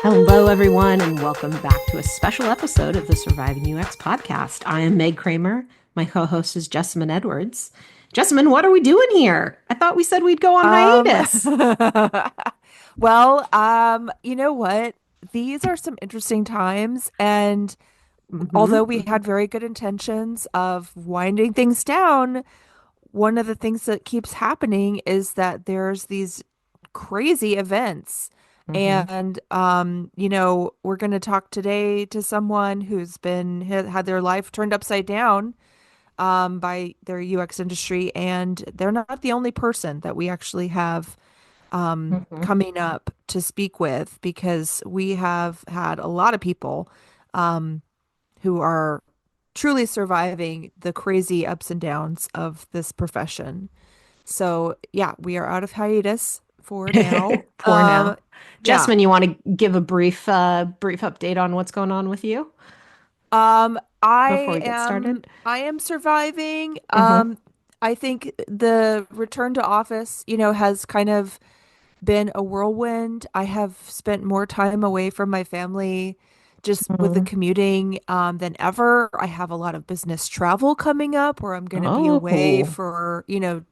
Hello, everyone, and welcome back to a special episode of the Surviving UX podcast. I am Meg Kramer. My co host is Jessamine Edwards. Jessamine, what are we doing here? I thought we said we'd go on Um, hiatus. you know what? These are some interesting times, and Hmm. although we had very good intentions of winding things down, one of the things that keeps happening is that there's these crazy events. Hmm. And we're going to talk today to someone who's been had their life turned upside down by their UX industry, and they're not the only person that we actually have Hmm. coming up to speak with because we have had a lot of people um, who are truly surviving the crazy ups and downs of this profession. So, yeah, we are out of hiatus for now. For now. Yeah. Jessamine, you want to give a brief update on what's going on with you before we get started? I am surviving. Hmm. I think the return to office, has kind of been a whirlwind. I have spent more time away from my family just with the Hmm. commuting than ever. I have a lot of business travel coming up where I'm going to be away Oh, for,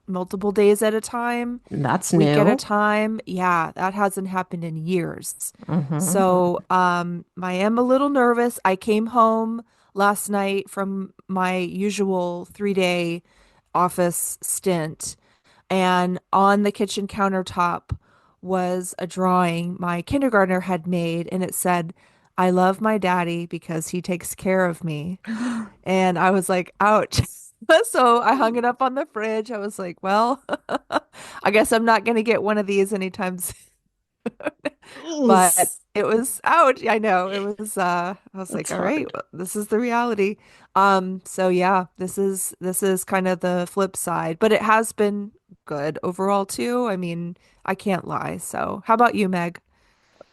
multiple days at a time, that's week at a new. time. Yeah, that hasn't happened in years. Hmm. So, I am a little nervous. I came home last night from my usual 3-day office stint. And on the kitchen countertop was a drawing my kindergartner had made, and it said, I love my daddy because he takes care of me. And I was like, ouch. So I hung it up on the fridge. I was like, well, I guess I'm not going to get one of these anytime soon. But it was ouch. I know. I was like, That's all right, hard. well, this is the reality. So yeah, this is kind of the flip side, but it has been good overall too. I mean, I can't lie. So how about you, Meg?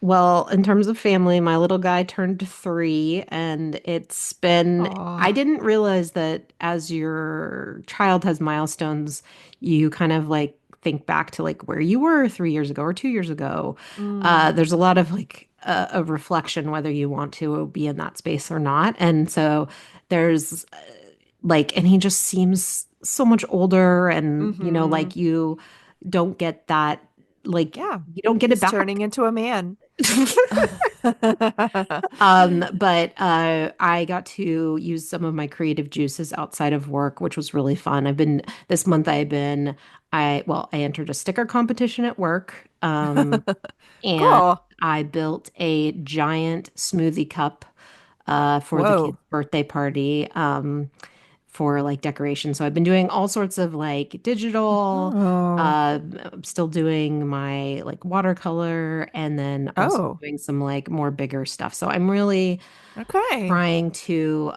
Well, in terms of family, my little guy turned 3, and I Oh, didn't realize that as your child has milestones, you kind of like think back to like where you were 3 years ago or 2 years ago. mm, There's a lot of like a reflection whether you want to be in that space or not. And so there's and he just seems so much older, and mm-hmm. like you don't get that, like Yeah, you don't get it he's back. turning into a man. But I got to use some of my creative juices outside of work, which was really fun. This month I entered a sticker competition at work, and Cool. I built a giant smoothie cup for the Whoa. kid's birthday party. For like decoration. So I've been doing all sorts of like digital. Oh. I'm still doing my like watercolor, and then also Oh. doing some like more bigger stuff. So I'm really Okay. trying to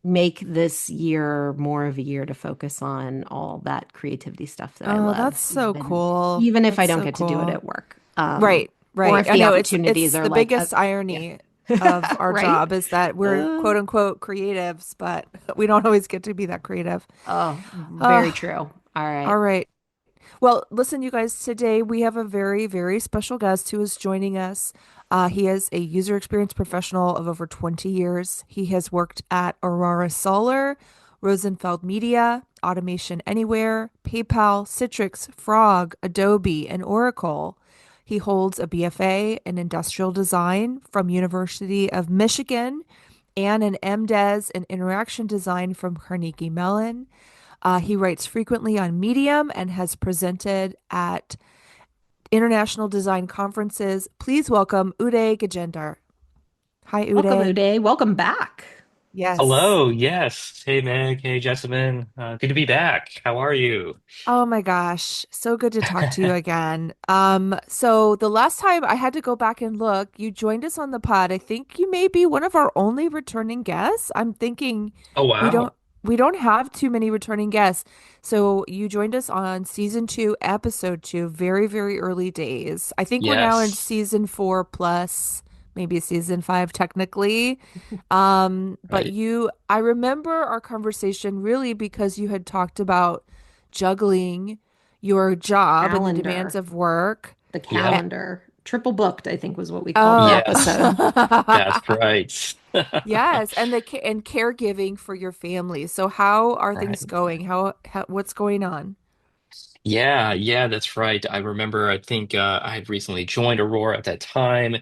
make this year more of a year to focus on all that creativity stuff that I Oh, love, that's so cool. even if I That's don't so get to do it cool. at work. Right, Or right. if I the know it's opportunities it's are the like biggest yeah. irony of our Right? job is that we're Uh, quote unquote creatives, but we don't always get to be that creative. oh, very Uh, true. All right. all right. Well, listen, you guys, today we have a very, very special guest who is joining us. He is a user experience professional of over 20 years. He has worked at Aurora Solar, Rosenfeld Media, Automation Anywhere, PayPal, Citrix, Frog, Adobe, and Oracle. He holds a BFA in industrial design from University of Michigan and an MDes in interaction design from Carnegie Mellon. He writes frequently on Medium and has presented at international design conferences. Please welcome Uday Gajendar. Hi, Welcome, Uday. Uday. Welcome back. Yes. Hello, yes. Hey Meg, hey Jessamine. Good to be back. How are you? Oh my gosh, so good to talk to you again. So the last time I had to go back and look, you joined us on the pod. I think you may be one of our only returning guests. I'm thinking Oh we don't wow. we don't have too many returning guests. So you joined us on season 2, episode 2, very, very early days. I think we're now in Yes. season 4 plus maybe season 5 technically. But Right. I remember our conversation really because you had talked about juggling your job and the demands Calendar. of work. The Yep. A- calendar. triple booked, I think was what we called the Oh. Yes, episode. that's right. Yes, and and caregiving for your family. So how are things Right. going? How what's going on? Yeah, that's right. I remember, I think I had recently joined Aurora at that time,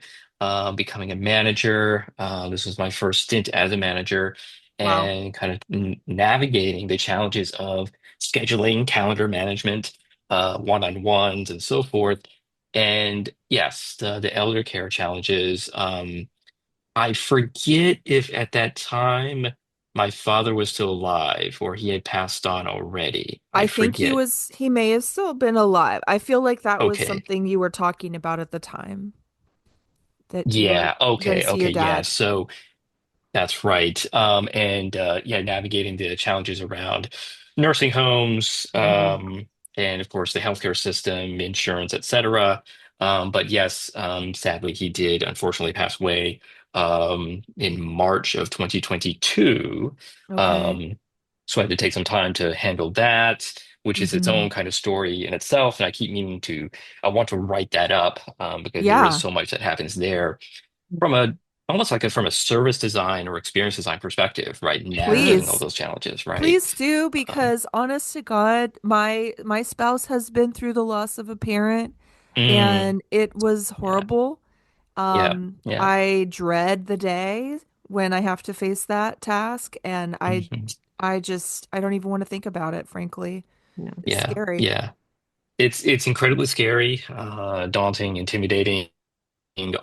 becoming a manager. This was my first stint as a manager Wow. and kind of navigating the challenges of scheduling, calendar management, one-on-ones, and so forth. And yes, the elder care challenges. I forget if at that time my father was still alive or he had passed on already. I I think forget. he may have still been alive. I feel like that was Okay. something you were talking about at the time that you were Yeah. going to Okay. see your Okay. Yeah. dad. So that's right. And yeah, navigating the challenges around nursing homes, Hmm. and of course the healthcare system, insurance, et cetera. But yes, sadly, he did unfortunately pass away in March of 2022. Okay. Um, so I had to take some time to handle that, which is its Hmm. own kind of story in itself. And I keep meaning to, I want to write that up because there is Yeah, so much that happens there from a almost like from a service design or experience design perspective, right? Sure. Navigating all please. those challenges, right? Please do Um, because honest to God, my spouse has been through the loss of a parent mm, and it was yeah, horrible. yeah, yeah. I dread the day when I have to face that task, and Mhm. I don't even want to think about it, frankly. Yeah. It's Yeah, scary. yeah. It's incredibly scary, daunting, intimidating,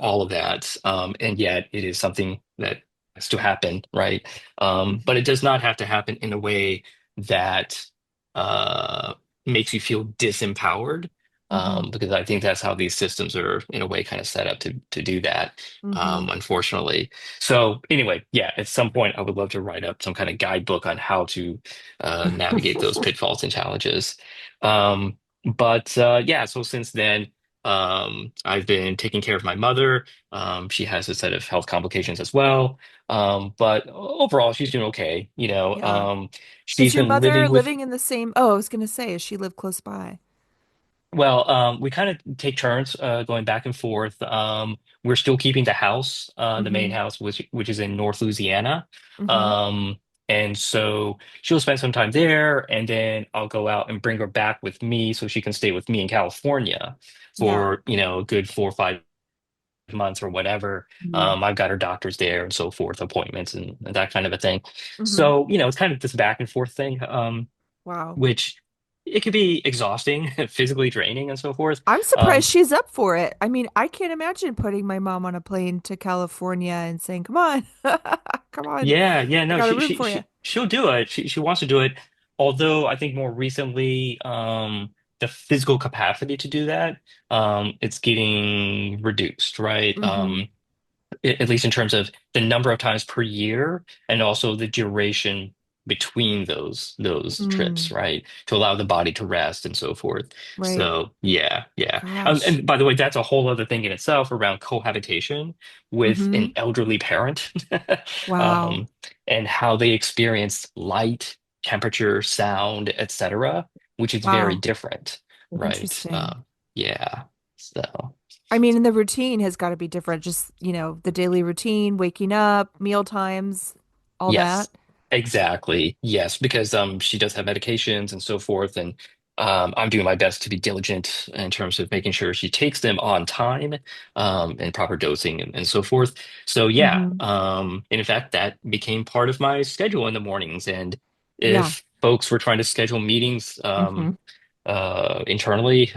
all of that. And yet it is something that has to happen, right? But Mhm. it does not have to happen in a way that uh, makes you feel disempowered, Mhm. because I think that's how these systems are, in a way, kind of set up to do that, Mhm. unfortunately. So anyway, yeah, at some point I would love to write up some kind of guidebook on how to navigate those pitfalls and challenges. But yeah, so since then, I've been taking care of my mother. She has a set of health complications as well. But overall, she's doing okay. Yeah. She's Is your been mother living with, living in the same? Oh, I was gonna say, does she live close by? well, we kind of take turns going back and forth. We're still keeping the house, the main Mhm. house, which is in North Louisiana. Mhm. Um, and so she'll spend some time there, and then I'll go out and bring her back with me so she can stay with me in California Yeah. for, a good 4 or 5 months or whatever. Mhm. I've got her doctors there and so forth, appointments and that kind of a thing. Mhm. So, it's kind of this back and forth thing, Wow. which it could be exhausting, physically draining and so forth. I'm surprised Um, she's up for it. I mean, I can't imagine putting my mom on a plane to California and saying, "Come on, come on, yeah, I no, got a room for you." she'll do it. She wants to do it. Although I think more recently, the physical capacity to do that, it's getting reduced, right? Mm-hmm. At least in terms of the number of times per year and also the duration between those trips, Mm, right? To allow the body to rest and so forth. right. So yeah. Gosh. And by the way, that's a whole other thing in itself around cohabitation with Mm-hmm. an elderly parent, Wow. um, and how they experience light, temperature, sound, etc., which is very Wow. different, right? Interesting. Yeah. So. I mean, and the routine has got to be different. Just, the daily routine, waking up, meal times, all that. Yes, exactly. Yes, because she does have medications and so forth, and I'm doing my best to be diligent in terms of making sure she takes them on time, and proper dosing and so forth. So yeah, Mm-hmm. and in fact, that became part of my schedule in the mornings. And Yeah. if folks were trying to schedule meetings Mhm. internally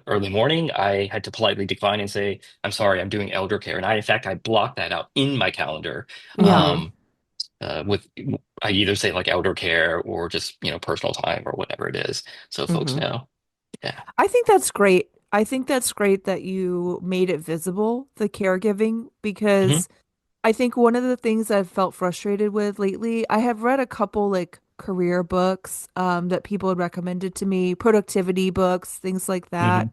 early morning, I had to politely decline and say, "I'm sorry, I'm doing elder care." And in fact, I blocked that out in my calendar. Yeah. Mhm. Um, with I either say like outdoor care or just personal time or whatever it is, so folks Mhm. know. Yeah. I think that's great. I think that's great that you made it visible, the caregiving, Hmm. because I think one of the things I've felt frustrated with lately, I have read a couple like career books that people had recommended to me, productivity books, things like Hmm. that.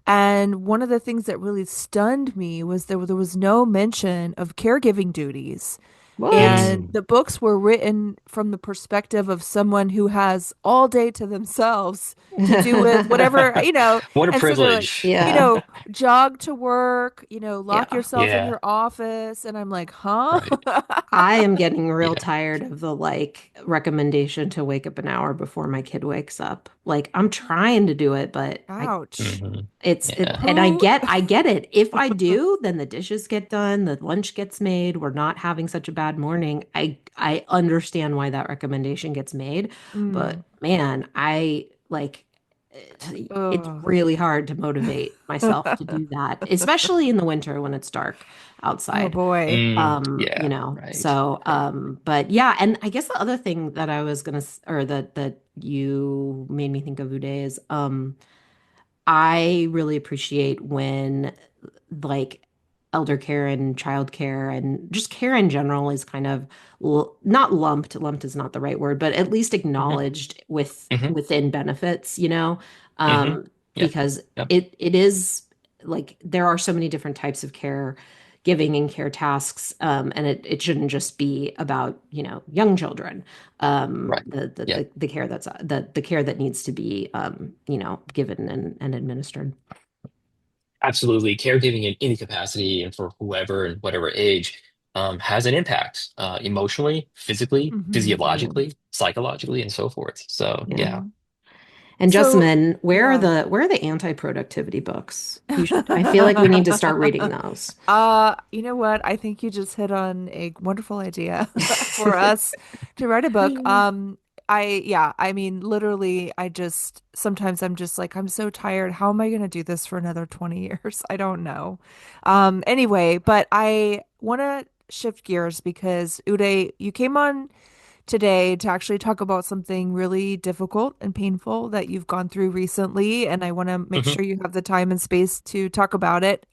And one of the things that really stunned me was there was no mention of caregiving duties. What? And Mm, the books were written from the perspective of someone who has all day to themselves to do with whatever, what a and so they're like, privilege. you Yeah. know, jog to work, lock Yeah. yourself in Yeah, your office. And I'm like, huh? right. I am getting real Yeah. tired of the like recommendation to wake up an hour before my kid wakes up. Like I'm trying to do it, but I Ouch. Hmm. it's it Yeah. and I Who? get I get it. If I do, then the dishes get done, the lunch gets made, we're not having such a bad morning. I understand why that recommendation gets made, Mm. but man, I like it's Ugh. really hard to motivate myself to do that, especially in the winter when it's dark Oh outside. boy. Yeah, right. So, Right. but yeah, and I guess the other thing that I was or that you made me think of, Uday, is, I really appreciate when like elder care and child care and just care in general is kind of not lumped is not the right word, but at least Hmm. acknowledged Hmm. within benefits, Hmm. um, Yep. because Yep. it is like there are so many different types of care giving and care tasks, and it shouldn't just be about young children, Right. Yep. the care that's the care that needs to be given and administered. Absolutely. Caregiving in any capacity and for whoever and whatever age has an impact emotionally, physically, Hmm. Yeah. physiologically, psychologically, and so forth. So, Yeah. yeah. Yeah. And So, Jessamine, yeah. where are the anti-productivity books? I feel like we need to start reading those. You know what? I think you just hit on a wonderful idea for us to write a book. Yeah, I mean, literally, sometimes I'm just like, I'm so tired. How am I going to do this for another 20 years? I don't know. Anyway, but I want to shift gears because Uday, you came on today to actually talk about something really difficult and painful that you've gone through recently. And I want to make Mhm. sure you have the time and space to talk about it.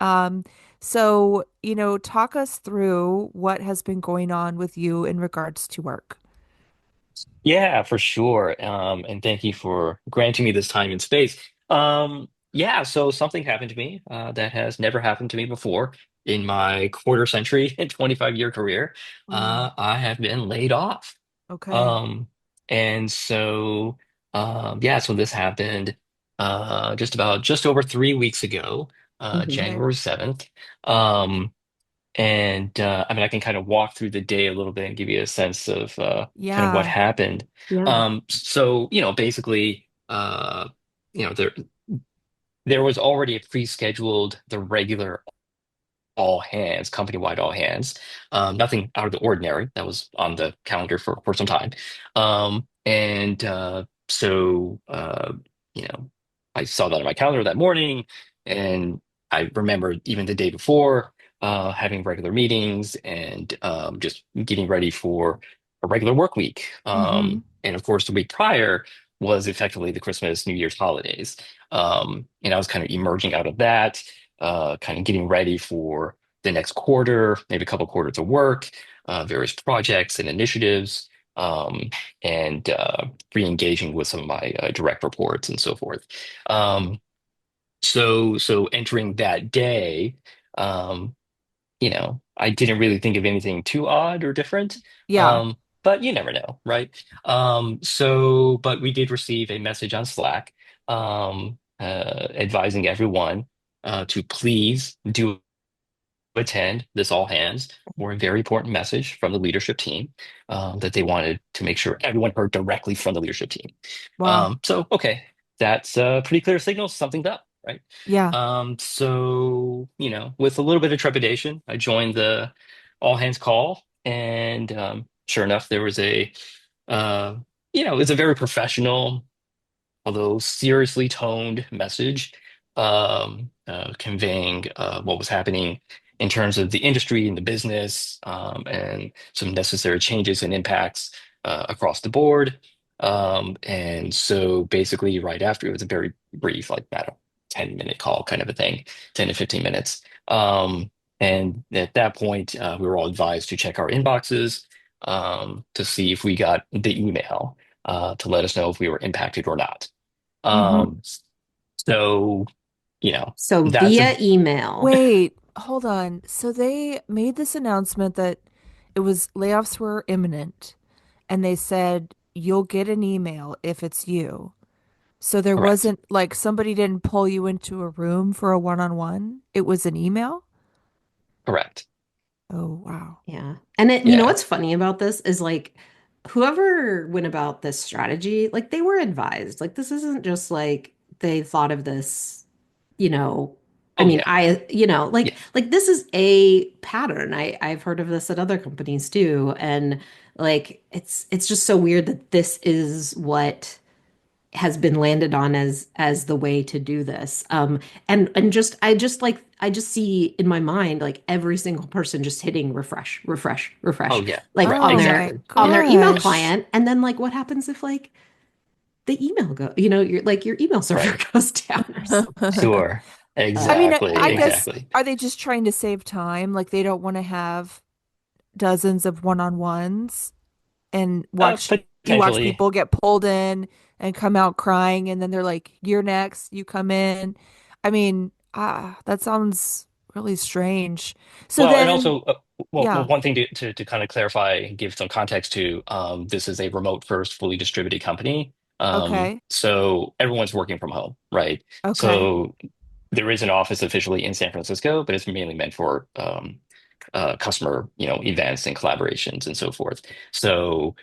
So, talk us through what has been going on with you in regards to work. Yeah, for sure. And thank you for granting me this time and space. Yeah, so something happened to me that has never happened to me before in my quarter century and 25-year career. Mm, I have been laid off. okay. Um, and so, yeah, so this happened just over 3 weeks ago, Mhm. Okay. January 7th. Um, and I mean, I can kind of walk through the day a little bit and give you a sense of kind of what Yeah. happened. Yeah. So, basically, there was already a pre-scheduled, the regular all hands, company-wide all hands. Nothing out of the ordinary. That was on the calendar for some time. And so, I saw that on my calendar that morning, and I remembered even the day before having regular meetings and just getting ready for a regular work week. Hmm. And of course, the week prior was effectively the Christmas, New Year's holidays. And I was kind of emerging out of that, kind of getting ready for the next quarter, maybe a couple quarters of work, various projects and initiatives, and re-engaging with some of my direct reports and so forth. Um, so entering that day, um, I didn't really think of anything too odd or different. Yeah. But you never know, right? But we did receive a message on Slack, advising everyone to please do attend this all hands for a very important message from the leadership team that they wanted to make sure everyone heard directly from the leadership team. Wow. So, okay, that's a pretty clear signal, something's up, right? Yeah. So, with a little bit of trepidation, I joined the all hands call, and sure enough, there was uh, it's a very professional although seriously toned message, conveying what was happening in terms of the industry and the business, and some necessary changes and impacts across the board. And so basically, right after it was a very brief, like about a 10-minute call kind of a thing, 10 to 15 minutes. And at that point, we were all advised to check our inboxes to see if we got the email to let us know if we were impacted or not. Hmm. Um, so, you know, So that's a via email. Wait, hold on. So they made this announcement that it was layoffs were imminent, and they said you'll get an email if it's you. So there Correct. wasn't like somebody didn't pull you into a room for a one-on-one. It was an email. Correct. Oh, wow. Yeah. And you know Yeah. what's funny about this is like whoever went about this strategy, like they were advised. Like this isn't just like they thought of this, you know, I Oh mean, yeah. like Yeah. this is a pattern. I've heard of this at other companies too. And like it's just so weird that this is what has been landed on as the way to do this. And just I just see in my mind like every single person just hitting refresh, refresh, Oh refresh, yeah. like Right. Oh my Exactly. on their email gosh. client. And then like what happens if like the email go, your email server Right. goes down or something. Sure. I mean, Exactly. I Yeah. guess Exactly. are they just trying to save time? Like they don't want to have dozens of one-on-ones and watch Potentially. people get pulled in and come out crying and then they're like, "You're next, you come in." I mean, that sounds really strange. So Well, and then, also, yeah, one thing to kind of clarify and give some context to, this is a remote first, fully distributed company. okay. So everyone's working from home, right? Okay. So there is an office officially in San Francisco, but it's mainly meant for customer, events and collaborations and so forth. So,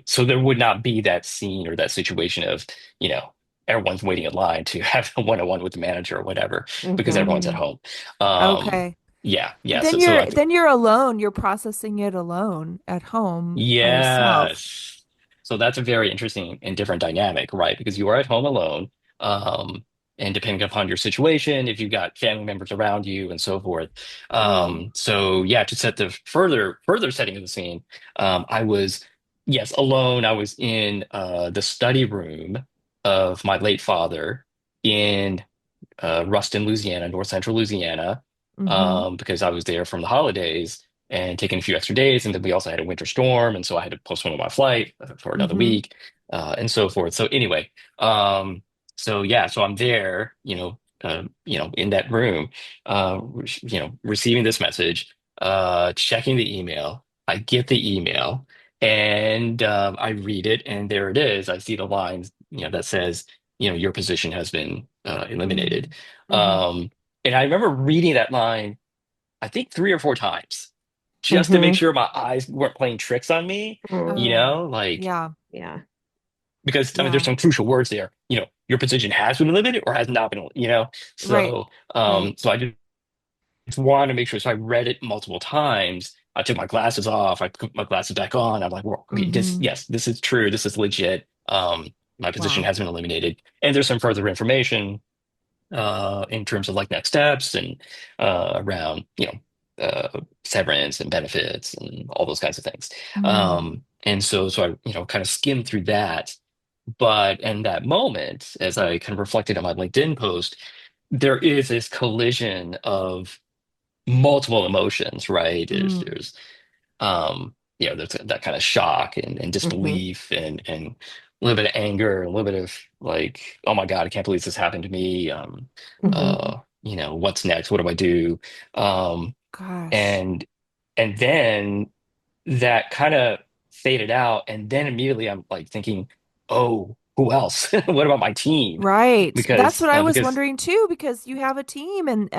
so there would not be that scene or that situation of, you know, everyone's waiting in line to have a one-on-one with the manager or whatever because Hmm. everyone's at Mm, home. Um, okay. yeah, But yeah. then So I, you're alone. You're processing it alone at home by yourself. yes. So that's a very interesting and different dynamic, right? Because you are at home alone. Um, and depending upon your situation, if you've got family members around you and so forth. Oh. So yeah, to set the further setting of the scene, I was, yes, alone. I was in the study room of my late father in Ruston, Louisiana, North Central Louisiana, Mm-hmm. because I was there from the holidays and taking a few extra days. And then we also had a winter storm. And so I had to postpone my flight for another Mm-hmm. week, and so forth. So anyway, so yeah, so I'm there, in that room, receiving this message, checking the email. I get the email and I read it, and there it is. I see the lines, that says, your position has been eliminated. Mm-hmm. Um, and I remember reading that line, I think 3 or 4 times, just to make Hmm. sure my eyes weren't playing tricks on me, Oh, like, yeah. Yeah. because I mean, there's Yeah. some crucial words there. Your position has been eliminated or has not been, Right. so, Right. so I just wanted to make sure. So I read it multiple times. I took my glasses off. I put my glasses back on. I'm like, well, okay, Mm-hmm. yes, this is true. This is legit. My position Wow. has been eliminated. And there's some further information in terms of like next steps and around, severance and benefits and all those kinds of things. Mm. And so I, kind of skimmed through that. But in that moment, as I kind of reflected on my LinkedIn post, there is this collision of multiple emotions, right? Mm. There's that kind of shock and Hmm. disbelief and a little bit of anger, a little bit of like, oh my God, I can't believe this happened to me. Hmm. What's next? What do I do? Um, Gosh. and and then that kind of faded out, and then immediately I'm like thinking, oh, who else? What about my team? Right. That's Because what I was because wondering too, because you have a team and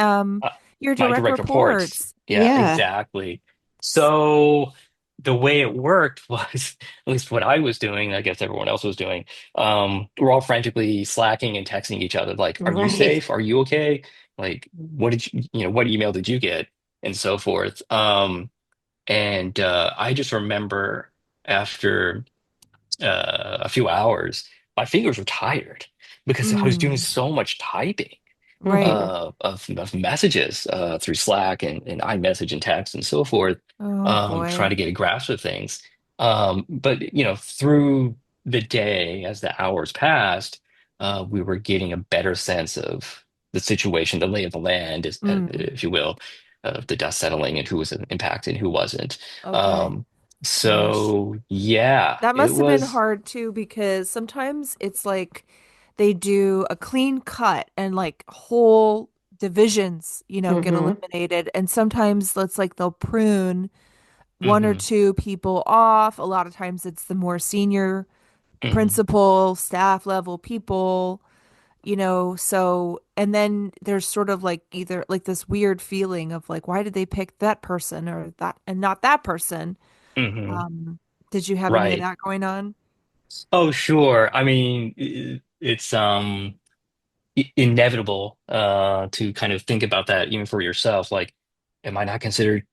uh, your my direct direct reports. reports. Yeah, Yeah. exactly. So the way it worked was, at least what I was doing, I guess everyone else was doing, we're all frantically slacking and texting each other, like, are you Right. safe? Are you okay? Like, what did what email did you get? And so forth. And I just remember after a few hours, my fingers were tired because I was doing Mm. so much typing Right. Hmm. of messages through Slack and iMessage and text and so forth, Oh trying boy. to get a grasp of things. But through the day, as the hours passed, we were getting a better sense of the situation, the lay of the land, Mm. if you will, of the dust settling and who was impacted, who wasn't. Okay. Um, Gosh. so yeah, That it must have been was. hard too, because sometimes it's like they do a clean cut and like whole divisions, get Hmm. eliminated. And sometimes it's like they'll prune. one or Hmm. two people off. A lot of times it's the more senior Hmm. principal, staff level people, so and then there's sort of like either like this weird feeling of like, why did they pick that person or that and not that person? Hmm. Um, did you have any of Right. that going on? Oh, sure. I mean, it's inevitable to kind of think about that even for yourself. Like, am I not considered,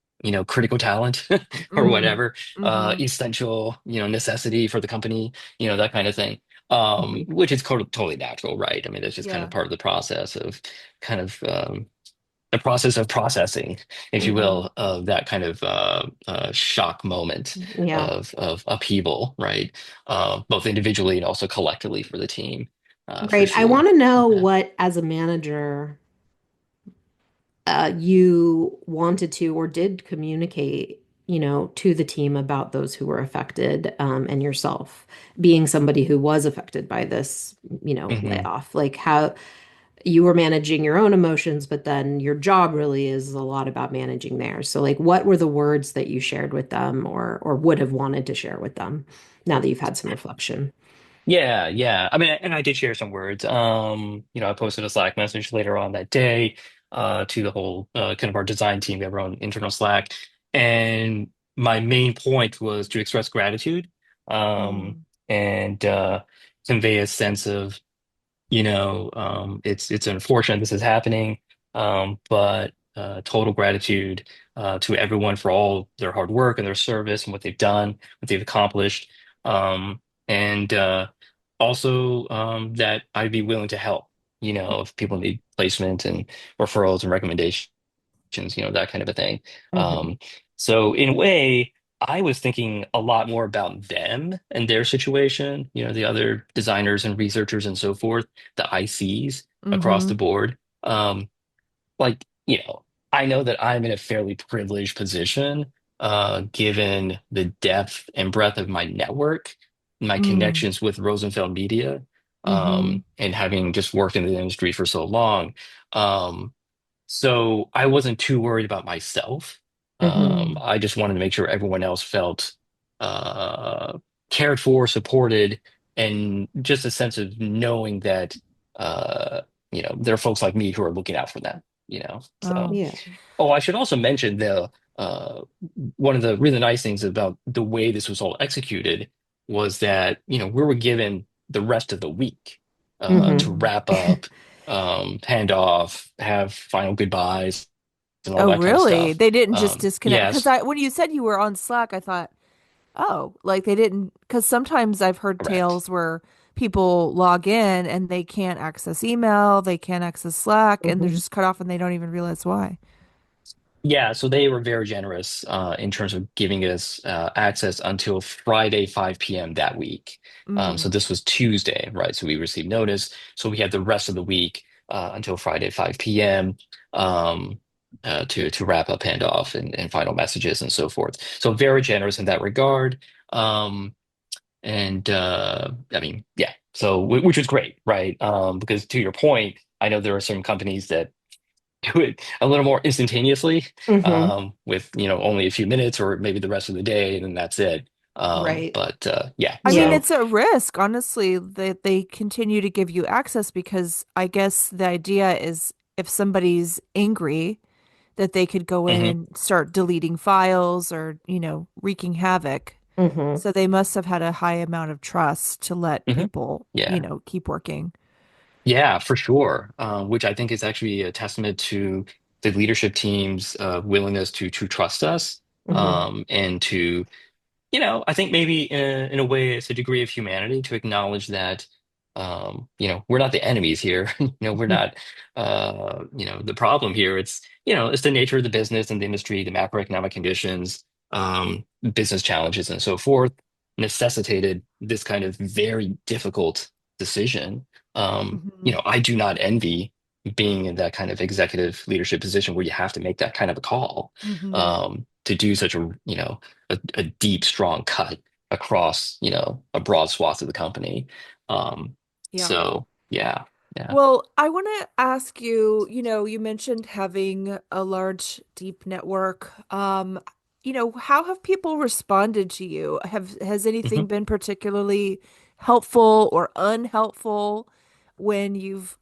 critical talent or Mm. whatever, Mm-hmm. essential, necessity for the company, that kind of thing. Mhm. Which is totally natural, right? I mean, that's just kind of Yeah. part of the process of kind of the process of processing, if you Mm-hmm. will, of that kind of shock moment Yeah. of upheaval, right? Both individually and also collectively for the team, for Great. I sure. want to know Yeah. what, as a manager, you wanted to or did communicate, to the team about those who were affected, and yourself being somebody who was affected by this, Hmm. layoff. Like how you were managing your own emotions, but then your job really is a lot about managing theirs. So, like, what were the words that you shared with them or would have wanted to share with them now that you've had some reflection? Yeah, yeah. I mean, and I did share some words. I posted a Slack message later on that day, to the whole kind of our design team. We have our own internal Slack, and my main point was to express gratitude, um, Mm. and convey a sense of, it's unfortunate this is happening, but total gratitude to everyone for all their hard work and their service and what they've done, what they've accomplished, and also that I'd be willing to help, if people need placement and referrals and recommendations, that kind of a thing. Hmm. Um, so in a way, I was thinking a lot more about them and their situation, the other designers and researchers and so forth, the ICs across Mm-hmm. the board. Like, I know that I'm in a fairly privileged position, given the depth and breadth of my network, my Mm. connections with Rosenfeld Media, Mm-hmm. and having just worked in the industry for so long. Um, so I wasn't too worried about myself. Hmm. I just wanted to make sure everyone else felt uh, cared for, supported, and just a sense of knowing that there are folks like me who are looking out for them. So. Oh. Yeah. Oh, I should also mention the uh, one of the really nice things about the way this was all executed was that, we were given the rest of the week to Hmm. wrap up, hand off, have final goodbyes, and all Oh, that kind of really? stuff. They didn't just disconnect? Because Yes, I, when you said you were on Slack, I thought, oh, like they didn't. Because sometimes I've heard correct. tales where people log in and they can't access email, they can't access Slack, and they're Hmm. just cut off and they don't even realize why. Yeah, so they were very generous in terms of giving us access until Friday, 5 p.m. that week. So Mm. this was Tuesday, right? So we received notice. So we had the rest of the week until Friday, 5 p.m. To wrap up handoff and final messages and so forth. So very generous in that regard. And I mean, yeah. So which was great, right? Because to your point, I know there are some companies that do it a little more instantaneously, Hmm. with only a few minutes or maybe the rest of the day, and then that's it. Right. But yeah, I mean, Yeah. so it's a risk, honestly, that they continue to give you access because I guess the idea is if somebody's angry, that they could go in hmm. and start deleting files or, wreaking havoc. Hmm. So they must have had a high amount of trust to let Hmm. people, Yeah, keep working. yeah, for sure. Which I think is actually a testament to the leadership team's willingness to trust us, Hmm. and to I think maybe in a way it's a degree of humanity to acknowledge that, we're not the enemies here. We're not, the problem here. It's the nature of the business and the industry, the macroeconomic conditions, business challenges, and so forth necessitated this kind of very difficult decision. Hmm. I do not envy being in that kind of executive leadership position where you have to make that kind of a call, Hmm. to do such a deep, strong cut across, a broad swath of the company. Um, Yeah. so yeah, yeah. Well, I want to ask you, you mentioned having a large, deep network. how have people responded to you? Has anything Mhm. been particularly helpful or unhelpful when you've,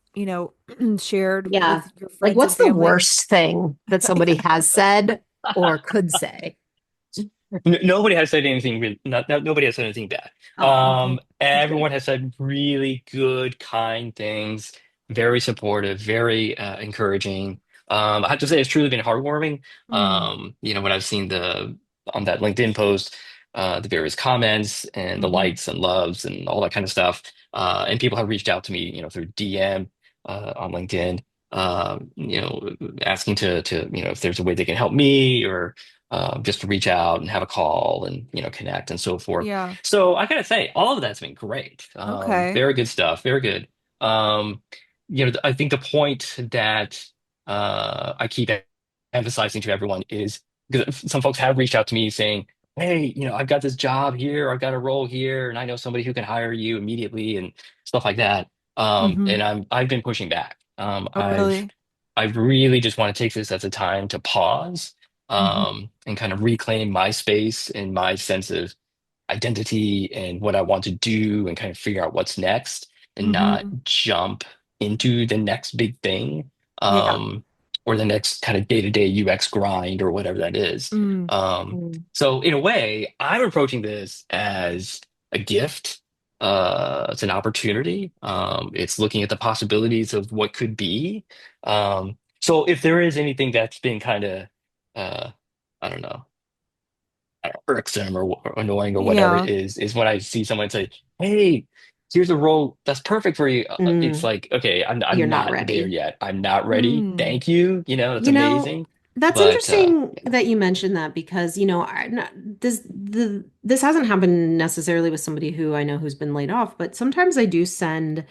shared Yeah. with your Like, friends and what's the family? worst thing that somebody has said or could say? Nobody has said anything really, nobody has said anything bad. Oh, okay. That's good. Everyone has said really good, kind things, very supportive, very encouraging. I have to say it's truly been heartwarming. Mm, When I've seen the on that LinkedIn post, the various comments and the hmm. likes and loves and all that kind of stuff. And people have reached out to me, through DM on LinkedIn, asking to if there's a way they can help me or just to reach out and have a call and connect and so forth. Yeah. So I gotta say, all of that's been great. Okay. Very good stuff. Very good. Um, I think the point that I keep emphasizing to everyone is because some folks have reached out to me saying, "Hey, I've got this job here, I've got a role here, and I know somebody who can hire you immediately and stuff like that." Hmm. And I've been pushing back. Oh, really? I really just want to take this as a time to pause Hmm. and kind of reclaim my space and my sense of identity and what I want to do and kind of figure out what's next and not Hmm. jump into the next big thing Yeah. um, or the next kind of day-to-day UX grind or whatever that is. Mm. Mm. So in a way, I'm approaching this as a gift. It's an opportunity. It's looking at the possibilities of what could be. So if there is anything that's been kind of, uh, I don't know, irksome or annoying or whatever Yeah. is when I see someone say, "Hey, here's a role that's perfect for you." It's Mm. like, okay, I'm You're not not there ready. yet. I'm not ready. Mm. Thank you. That's You know, amazing. that's But interesting yeah. that you mentioned that because, this hasn't happened necessarily with somebody who I know who's been laid off, but sometimes I do send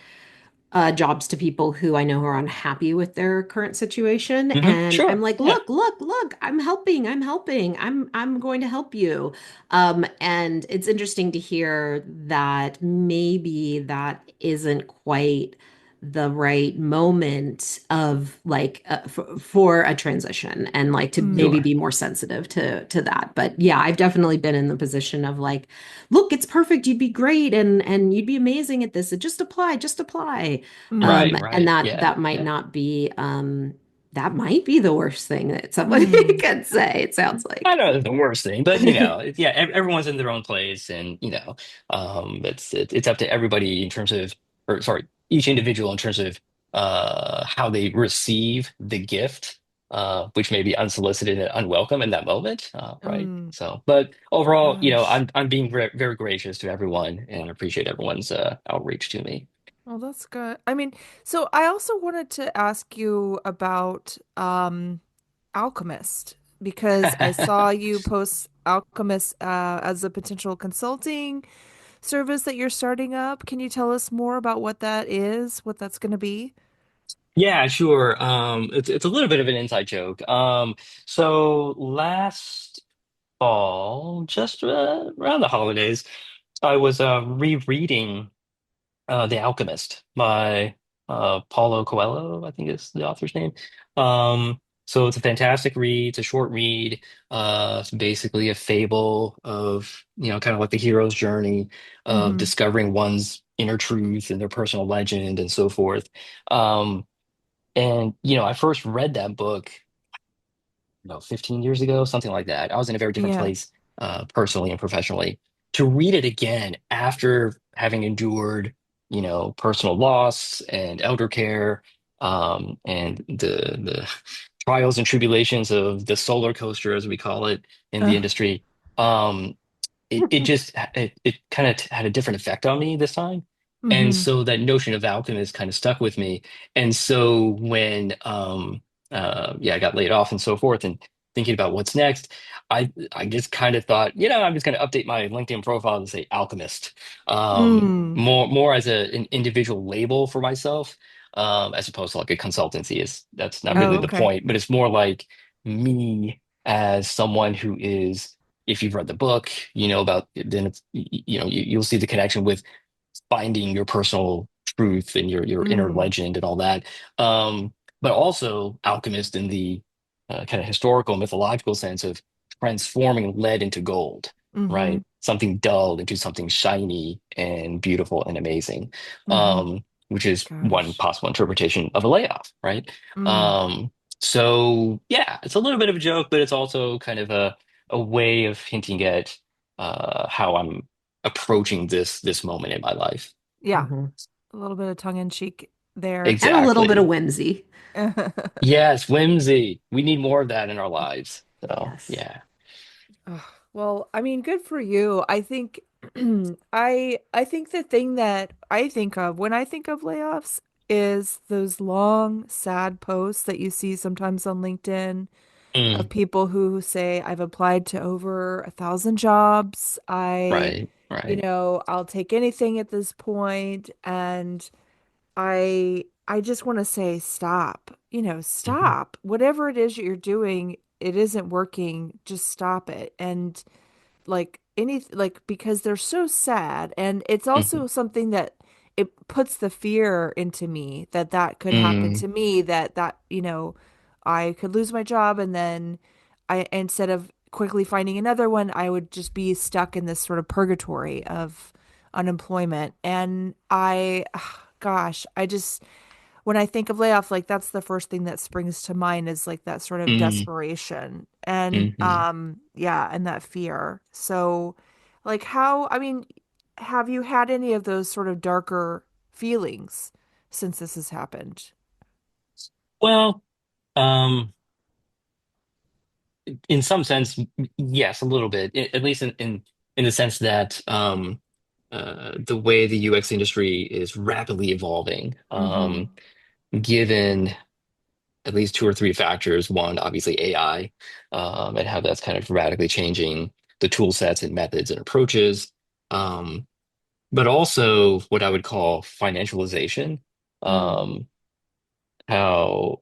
jobs to people who I know are unhappy with their current situation. And I'm Sure. like, Yeah. look, look, look, I'm going to help you. And it's interesting to hear that maybe that isn't quite the right moment of like for a transition and like to maybe Mm. Sure. be more sensitive to that. But yeah, I've definitely been in the position of like, look, it's perfect. You'd be great and you'd be amazing at this. So just apply. Mm. And Right. Yeah. that might Yeah. not be that might be the worst thing that somebody Mm. could say, it sounds I like. know it's the worst thing, but yeah, everyone's in their own place, and it's up to everybody in terms of, or sorry, each individual in terms of how they receive the gift, which may be unsolicited and unwelcome in that moment, right? Mm. So, but overall, Gosh. I'm being very gracious to everyone and appreciate everyone's outreach to me. Well, that's good. I mean, so I also wanted to ask you about Alchemist because I saw you post Alchemist as a potential consulting service that you're starting up. Can you tell us more about what that is, what that's going to be? Yeah, sure. It's a little bit of an inside joke. So last fall, just around the holidays, I was rereading The Alchemist by Paulo Coelho, I think is the author's name. So it's a fantastic read. It's a short read. It's basically a fable of, kind of like the hero's journey of Mm-hmm. discovering one's inner truth and their personal legend and so forth. Um, and I first read that book, 15 years ago, something like that. I was in a very different Yeah. place, personally and professionally. To read it again after having endured, personal loss and elder care, and the trials and tribulations of the solar coaster, as we call it in the Uh, industry. Um, it kind of had a different effect on me this time. And mm-hmm. so that notion of alchemist kind of stuck with me. And so when I got laid off and so forth and thinking about what's next, I just kind of thought, I'm just going to update my LinkedIn profile to say alchemist. Mm. More as an individual label for myself, as opposed to like a consultancy is that's not Oh, really the okay. point, but it's more like me as someone who is, if you've read the book, about then it's you'll see the connection with finding your personal truth and your inner Mm. legend and all that. But also alchemist in the kind of historical mythological sense of transforming lead into gold, Mm-hmm. right? Something dull into something shiny and beautiful and amazing, Mm-hmm. which is one Gosh. possible interpretation of a layoff, right? Mm. Um, so yeah, it's a little bit of a joke, but it's also kind of a way of hinting at how I'm approaching this moment in my life. Yeah. Mhm. A little bit of tongue in cheek there. And a little bit of Exactly. whimsy. Yes, whimsy. We need more of that in our lives. So Yes. yeah. Ugh, well, I mean, good for you. I think I think the thing that I think of when I think of layoffs is those long, sad posts that you see sometimes on LinkedIn of Mm, people who say, I've applied to over 1,000 jobs. right, right. I'll take anything at this point, and I just want to say stop. Hmm. Stop. Whatever it is you're doing, it isn't working. Just stop it. And because they're so sad, and it's Hmm. also something that it puts the fear into me that that could happen Mm, to me, that I could lose my job, and then I instead of quickly finding another one, I would just be stuck in this sort of purgatory of unemployment. And gosh, I just when I think of layoff, like that's the first thing that springs to mind is like that sort of mm, desperation and hmm. yeah, and that fear. So like I mean, have you had any of those sort of darker feelings since this has happened? Well, um, in some sense, yes, a little bit. At least in the sense that the way the UX industry is rapidly evolving, Mm-hmm. given at least two or three factors. One, obviously AI, and how that's kind of radically changing the tool sets and methods and approaches. Um, but also what I would call financialization. Mm. Um, how,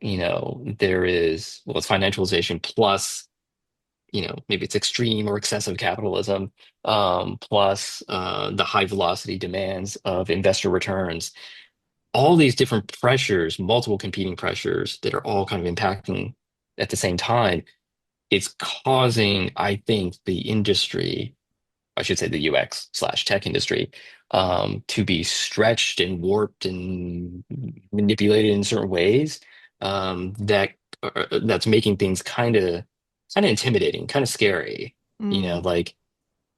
there is, well, it's financialization plus, maybe it's extreme or excessive capitalism, plus the high velocity demands of investor returns. All these different pressures, multiple competing pressures that are all kind of impacting at the same time, it's causing, I think, the industry, I should say the UX/tech industry, to be stretched and warped and manipulated in certain ways, that's making things kind of intimidating, kind of scary. Mm. Like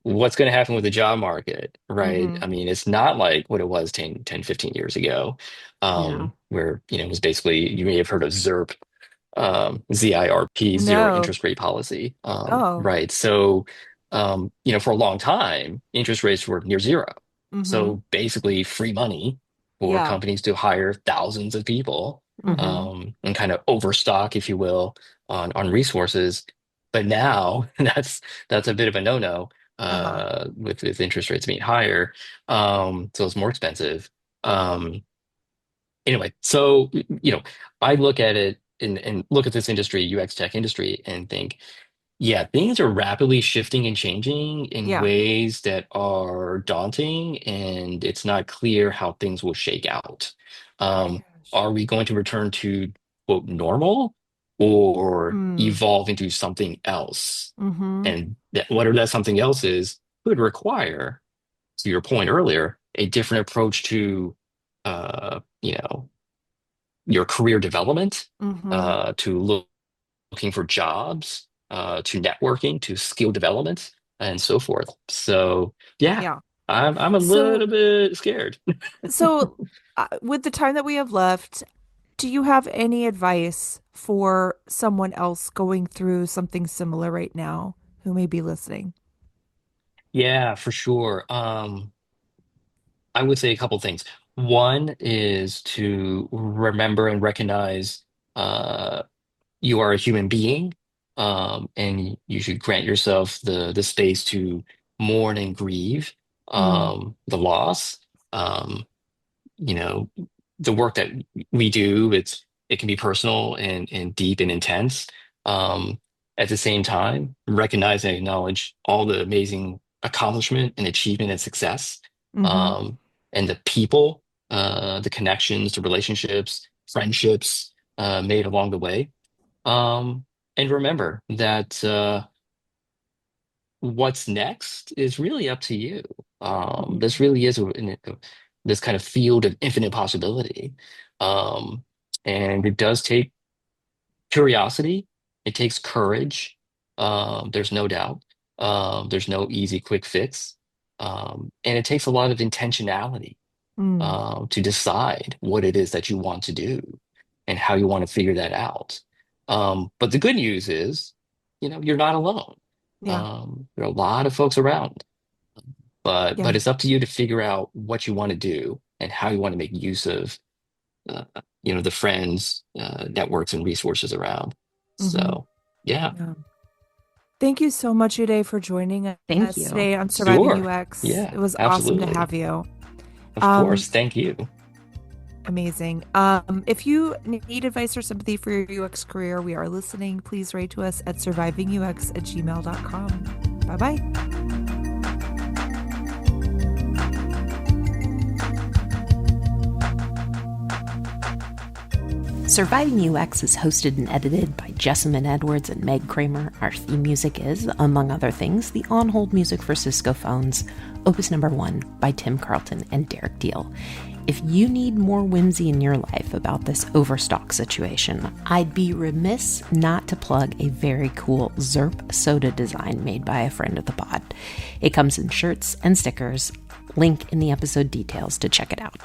what's going to happen with the job market, right? Mm-hmm. I mean, it's not like what it was 15 years ago, Yeah. where, it was basically, you may have heard of ZIRP, ZIRP, zero No. interest rate policy. Oh. Right. So, for a long time, interest rates were near zero. Mm-hmm. So basically free money for Yeah. companies to hire thousands of people, Hmm. and kind of overstock, if you will, on resources. But now that's a bit of a no-no, Uh-huh. with interest rates being higher. So it's more expensive. Um, anyway, so I look at it and look at this industry, UX tech industry, and think, yeah, things are rapidly shifting and changing in Yeah. ways that are daunting, and it's not clear how things will shake out. Um, Gosh. are we going to return to quote normal or Mm. evolve into something else? Mm-hmm. And whatever that something else is, could require, to your point earlier, a different approach to your career development, Mm-hmm. to looking for jobs, to networking, to skill development, and so forth. So yeah, Yeah. I'm a So little bit scared. So, with the time that we have left, do you have any advice for someone else going through something similar right now who may be listening? Yeah, for sure. I would say a couple things. One is to remember and recognize uh, you are a human being, and you should grant yourself the space to mourn and grieve Mm, the loss. Um, you know, the work that we do, it can be personal and deep and intense. Um, at the same time, recognize and acknowledge all the amazing accomplishment and achievement and success, mm-hmm, um, and the people, the connections, the relationships, friendships made along the way. Um, and remember that. what's next is really up to you. Mhm. This really is this kind of field of infinite possibility. Um, and it does take curiosity, it takes courage. There's no doubt. There's no easy, quick fix. And it takes a lot of intentionality Mm, to decide what it is that you want to do and how you want to figure that out. But the good news is, you're not alone. yeah. There are a lot of folks around, but Yeah. it's up to you to figure out what you want to do and how you want to make use of uh, the friends, networks, and resources around. Hmm. So, yeah, Yeah. Thank you so much, Uday, for joining Thank us you. today on Surviving sure. UX. Yeah, It was awesome to absolutely. have you. Of Um, course. Thank you. Amazing. If you need advice or sympathy for your UX career, we are listening. Please write to us at survivingux@gmail.com. Bye bye. Surviving UX is hosted and edited by Jessamine Edwards and Meg Kramer. Our theme music is, among other things, the on-hold music for Cisco phones, Opus Number 1 by Tim Carlton and Derek Deal. If you need more whimsy in your life about this overstock situation, I'd be remiss not to plug a very cool Zerp soda design made by a friend of the pod. It comes in shirts and stickers. Link in the episode details to check it out.